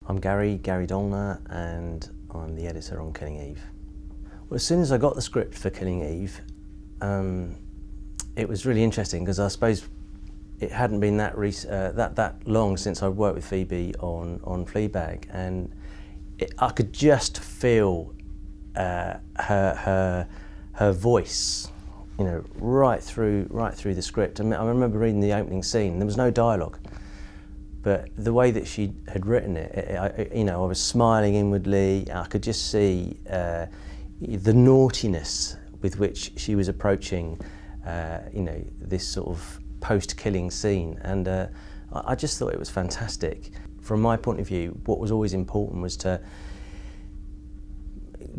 I'm Gary Dollner, and I'm the editor on Killing Eve. Well, as soon as I got the script for Killing Eve, it was really interesting because I suppose it hadn't been that long since I worked with Phoebe on Fleabag, and I could just feel her voice, you know, right through the script. I mean, I remember reading the opening scene. There was no dialogue, but the way that she had written it, I was smiling inwardly. I could just see the naughtiness with which she was approaching, this sort of post-killing scene, and I just thought it was fantastic. From my point of view, what was always important was to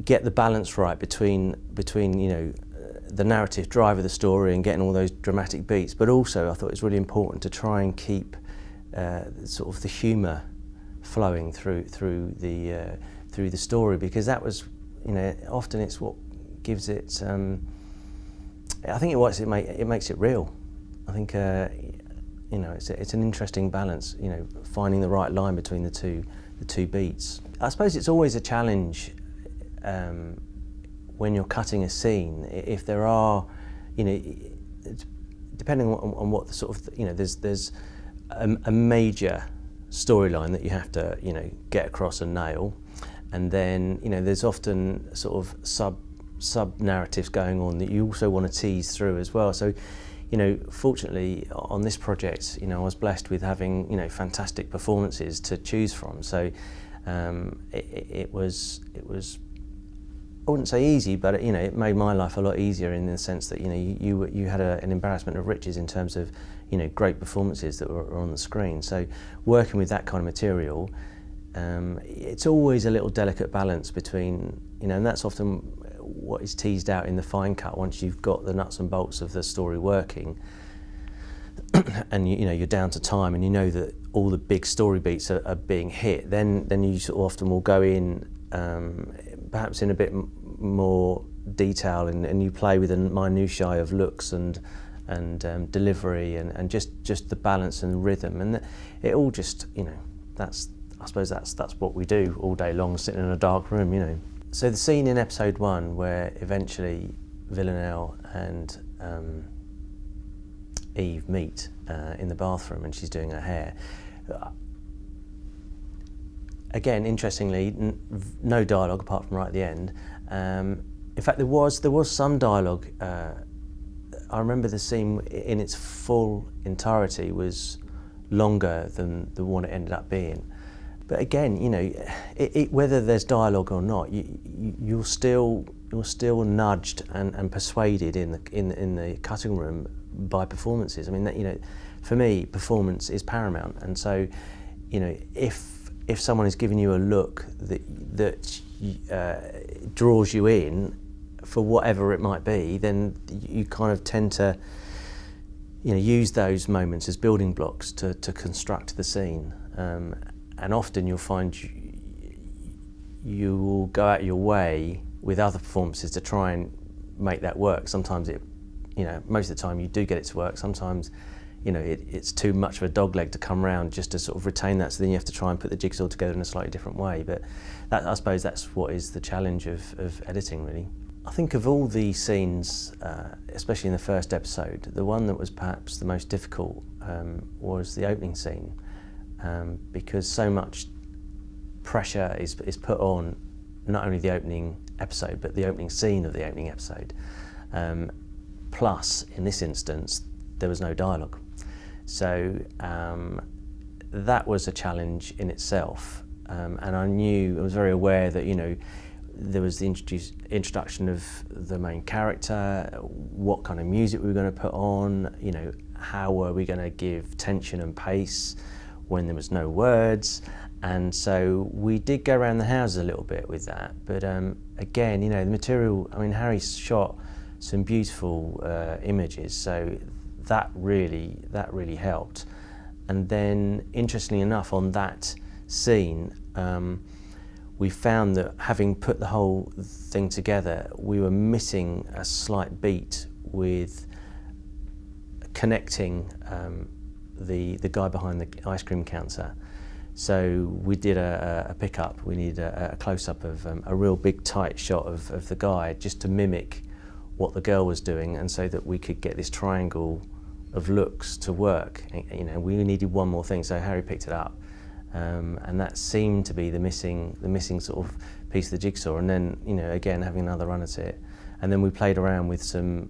get the balance right between the narrative drive of the story and getting all those dramatic beats, but also I thought it was really important to try and keep sort of the humour flowing through the story, because that was, often it's what gives it. I think it makes it real. I think it's an interesting balance. Finding the right line between the two beats. I suppose it's always a challenge when you're cutting a scene. If there are, depending on what the sort of, there's a major storyline that you have to, get across and nail, and then there's often sort of sub narratives going on that you also want to tease through as well. So, fortunately on this project, I was blessed with having fantastic performances to choose from. So it was. I wouldn't say easy, but it made my life a lot easier in the sense that you had an embarrassment of riches in terms of great performances that were on the screen. So working with that kind of material, it's always a little delicate balance between and that's often what is teased out in the fine cut once you've got the nuts and bolts of the story working, and you're down to time, and that all the big story beats are being hit. Then you sort of often will go in perhaps in a bit more detail, and you play with the minutiae of looks and delivery and just the balance and the rhythm, and it all just I suppose that's what we do all day long, sitting in a dark room. So the scene in episode 1 where eventually Villanelle and Eve meet in the bathroom and she's doing her hair. Again, interestingly, no dialogue apart from right at the end. In fact, there was some dialogue. I remember the scene in its full entirety was longer than the one it ended up being. But again, whether there's dialogue or not, you're still nudged and persuaded in the cutting room by performances. I mean, for me, performance is paramount, and so if someone is giving you a look that draws you in for whatever it might be, then you kind of tend to use those moments as building blocks to construct the scene. And often you'll find you will go out your way with other performances to try and make that work. Sometimes most of the time you do get it to work. Sometimes it's too much of a dogleg to come around just to sort of retain that, so then you have to try and put the jigsaw together in a slightly different way. But I suppose that's what is the challenge of editing, really. I think of all the scenes, especially in the first episode, the one that was perhaps the most difficult was the opening scene, because so much pressure is put on not only the opening episode but the opening scene of the opening episode. Plus, in this instance, there was no dialogue. So that was a challenge in itself, and I was very aware that there was the introduction of the main character, what kind of music we were going to put on, how were we going to give tension and pace when there was no words. And so we did go around the houses a little bit with that, but again, the material, Harry shot some beautiful images, so that really helped. And then, interestingly enough, on that scene, we found that having put the whole thing together, we were missing a slight beat with connecting the guy behind the ice cream counter. So we did a pickup. We needed a close-up of a real big tight shot of the guy, just to mimic what the girl was doing, and so that we could get this triangle of looks to work. You know, we needed one more thing, so Harry picked it up, and that seemed to be the missing sort of piece of the jigsaw. And then, you know, again having another run at it, and then we played around with some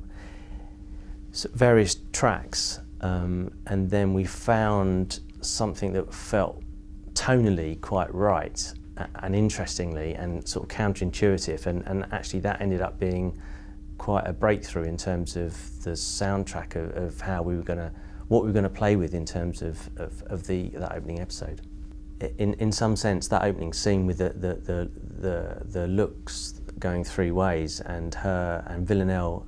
various tracks, and then we found something that felt tonally quite right and interestingly and sort of counterintuitive, and actually that ended up being quite a breakthrough in terms of the soundtrack of how we were what we were gonna play with in terms of that opening episode. In some sense, that opening scene with the looks going three ways, and her and Villanelle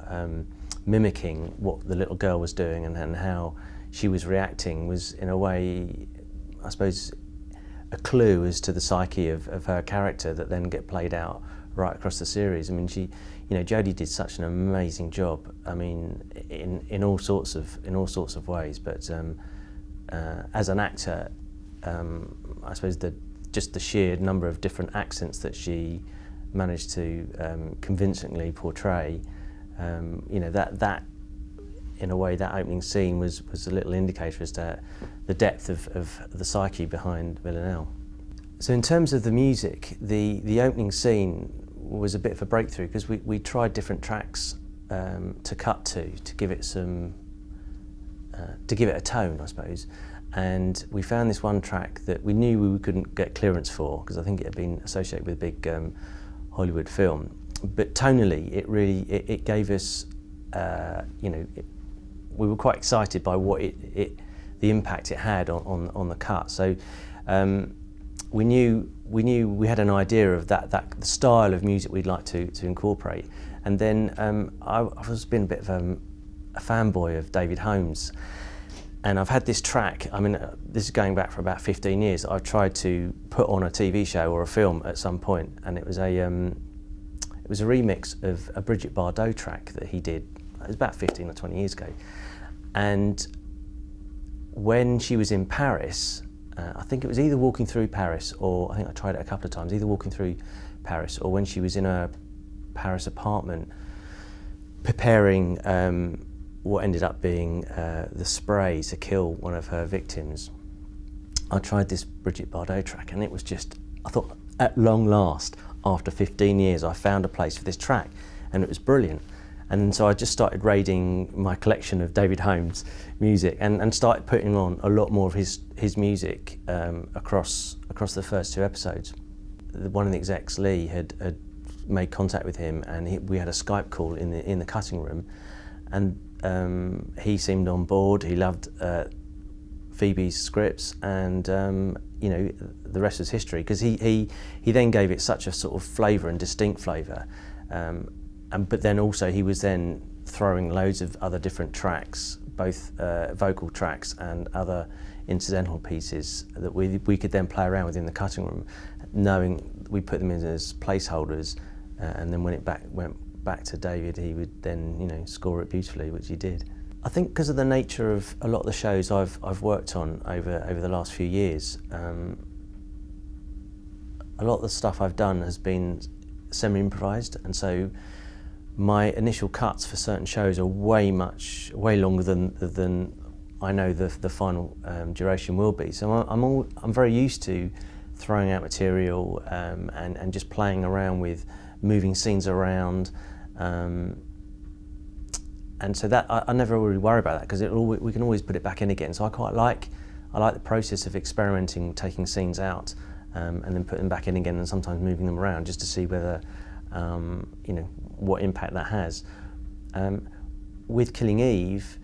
mimicking what the little girl was doing and how she was reacting, was in a way, I suppose, a clue as to the psyche of her character that then get played out right across the series. I mean, Jodie did such an amazing job. I mean, in all sorts of ways. But as an actor, I suppose just the sheer number of different accents that she managed to convincingly portray. That in a way, that opening scene was a little indicator as to the depth of the psyche behind Villanelle. So in terms of the music, the opening scene was a bit of a breakthrough, because we tried different tracks to cut to give it a tone, I suppose. And we found this one track that we knew we couldn't get clearance for, because I think it had been associated with a big Hollywood film. But tonally, it gave us, we were quite excited by what the impact it had on the cut. So we knew we had an idea of the style of music we'd like to incorporate. And then I've always been a bit of a fanboy of David Holmes, and I've had this track. I mean, this is going back for about 15 years. I've tried to put on a TV show or a film at some point, and it was a remix of a Brigitte Bardot track that he did. It was about 15 or 20 years ago. And when she was in Paris, I think it was either walking through Paris, or I think I tried it a couple of times, either walking through Paris or when she was in her Paris apartment preparing what ended up being the spray to kill one of her victims. I tried this Brigitte Bardot track, and it was just, I thought, at long last, after 15 years, I found a place for this track, and it was brilliant. And so I just started raiding my collection of David Holmes music and started putting on a lot more of his music across the first two episodes. One of the execs, Lee, had made contact with him, and we had a Skype call in the cutting room, and he seemed on board. He loved Phoebe's scripts, and the rest was history, because he then gave it such a sort of flavour and distinct flavour. But then also he was then throwing loads of other different tracks, both vocal tracks and other incidental pieces that we could then play around with in the cutting room, knowing we put them in as placeholders, and then when it went back to David, he would then score it beautifully, which he did. I think because of the nature of a lot of the shows I've worked on over the last few years, a lot of the stuff I've done has been semi-improvised, and so my initial cuts for certain shows are way longer than I know the final duration will be. So I'm very used to throwing out material and just playing around with moving scenes around, and so that I never really worry about that, because we can always put it back in again. So I like the process of experimenting, taking scenes out and then putting them back in again, and sometimes moving them around just to see whether what impact that has. With Killing Eve,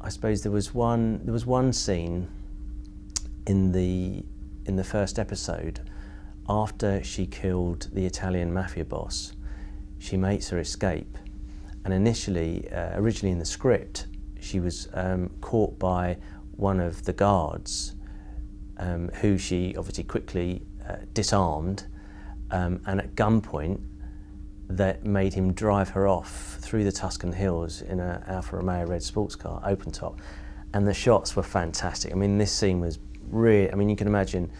I suppose there was one scene in the first episode after she killed the Italian mafia boss. She makes her escape, and originally in the script, she was caught by one of the guards, who she obviously quickly disarmed, and at gunpoint that made him drive her off through the Tuscan hills in an Alfa Romeo red sports car, open top, and the shots were fantastic. I mean, this scene was really, I mean, you can imagine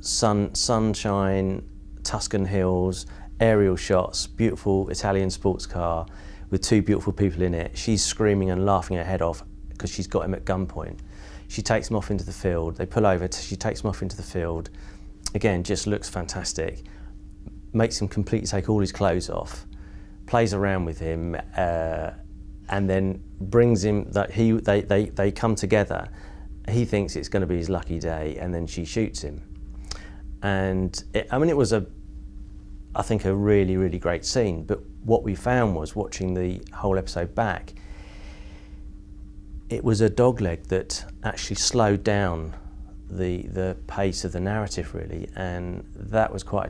sunshine, Tuscan hills, aerial shots, beautiful Italian sports car with two beautiful people in it. She's screaming and laughing her head off because she's got him at gunpoint. She takes him off into the field. They pull over, she takes him off into the field. Again, just looks fantastic. Makes him completely take all his clothes off, plays around with him, and then brings him, they come together. He thinks it's going to be his lucky day, and then she shoots him. And it was I think a really, really great scene. But what we found was, watching the whole episode back, it was a dogleg that actually slowed down the pace of the narrative, really, and that was quite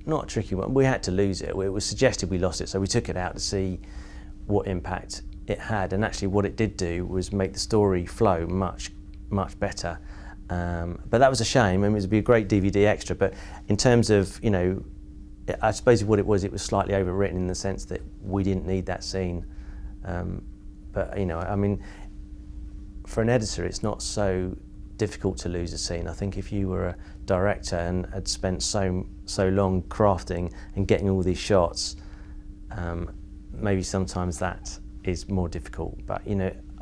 not a tricky one. We had to lose it. It was suggested we lost it, so we took it out to see what impact it had, and actually what it did do was make the story flow much better. But that was a shame. I mean, it would be a great DVD extra, but in terms of, I suppose what it was slightly overwritten in the sense that we didn't need that scene. But I mean, for an editor, it's not so difficult to lose a scene. I think if you were a director and had spent so long crafting and getting all these shots, maybe sometimes that is more difficult. But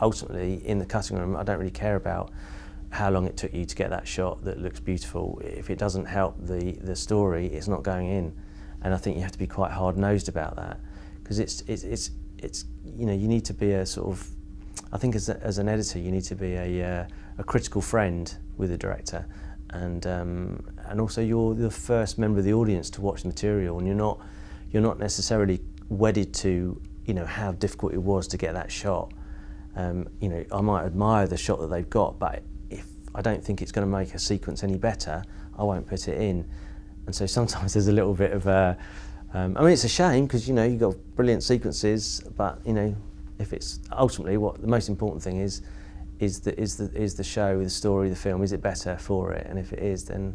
ultimately in the cutting room, I don't really care about how long it took you to get that shot that looks beautiful. If it doesn't help the story, it's not going in. And I think you have to be quite hard-nosed about that, because it's you need to be a sort of, I think as an editor, you need to be a critical friend with the director, and also you're the first member of the audience to watch the material, and you're not necessarily wedded to how difficult it was to get that shot. I might admire the shot that they've got, but if I don't think it's going to make a sequence any better, I won't put it in. And so sometimes there's a little bit of I mean, it's a shame, because you've got brilliant sequences, but if it's ultimately what the most important thing is the show, the story, the film, is it better for it? And if it is, then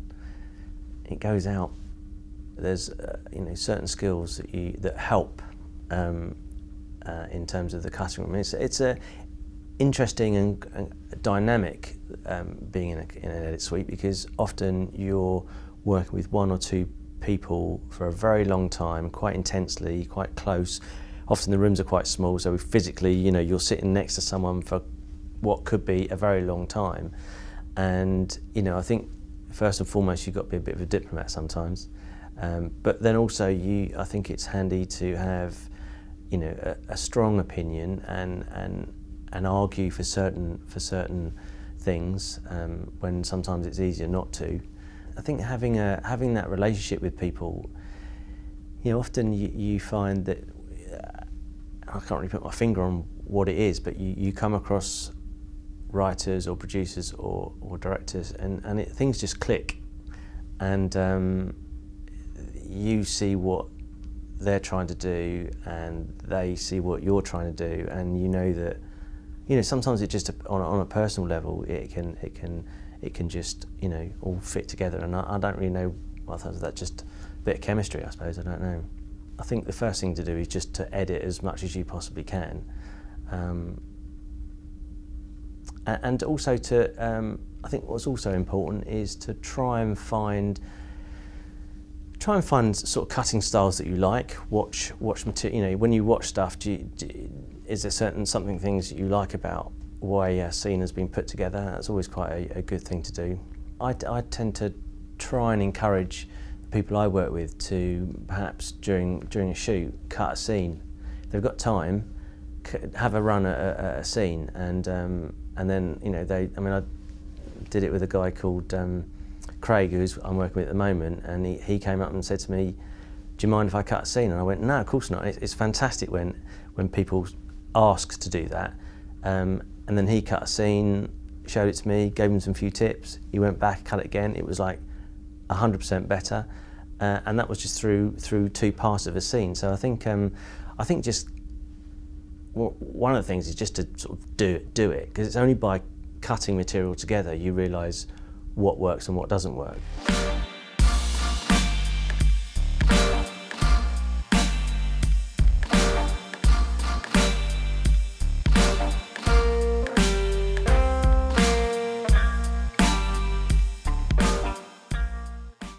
it goes out. There's certain skills that help in terms of the cutting room. It's a interesting and dynamic being in an edit suite, because often you're working with one or two people for a very long time, quite intensely, quite close. Often the rooms are quite small, so physically, you're sitting next to someone for what could be a very long time. And I think first and foremost, you've got to be a bit of a diplomat sometimes. But then also, I think it's handy to have a strong opinion and argue for certain things when sometimes it's easier not to. I think having that relationship with people, often you find that I can't really put my finger on what it is, but you come across writers or producers or directors, and things just click, and you see what they're trying to do, and they see what you're trying to do, and that sometimes it just on a personal level it can just all fit together, and I don't really know. Well, that's just a bit of chemistry, I suppose. I don't know. I think the first thing to do is just to edit as much as you possibly can, and also to. I think what's also important is to try and find sort of cutting styles that you like. Watch material. When you watch stuff, is there something things that you like about the way a scene has been put together? That's always quite a good thing to do. I tend to try and encourage people I work with to perhaps during a shoot cut a scene. If they've got time, have a run at a scene, and then I did it with a guy called Craig, who I'm working with at the moment, and he came up and said to me, "Do you mind if I cut a scene?" And I went, "No, of course not." It's fantastic when people ask to do that. And then he cut a scene, showed it to me, gave him some few tips. He went back, cut it again. It was like 100% better, and that was just through two parts of a scene. So I think just one of the things is just to sort of do it, because it's only by cutting material together you realise what works and what doesn't work.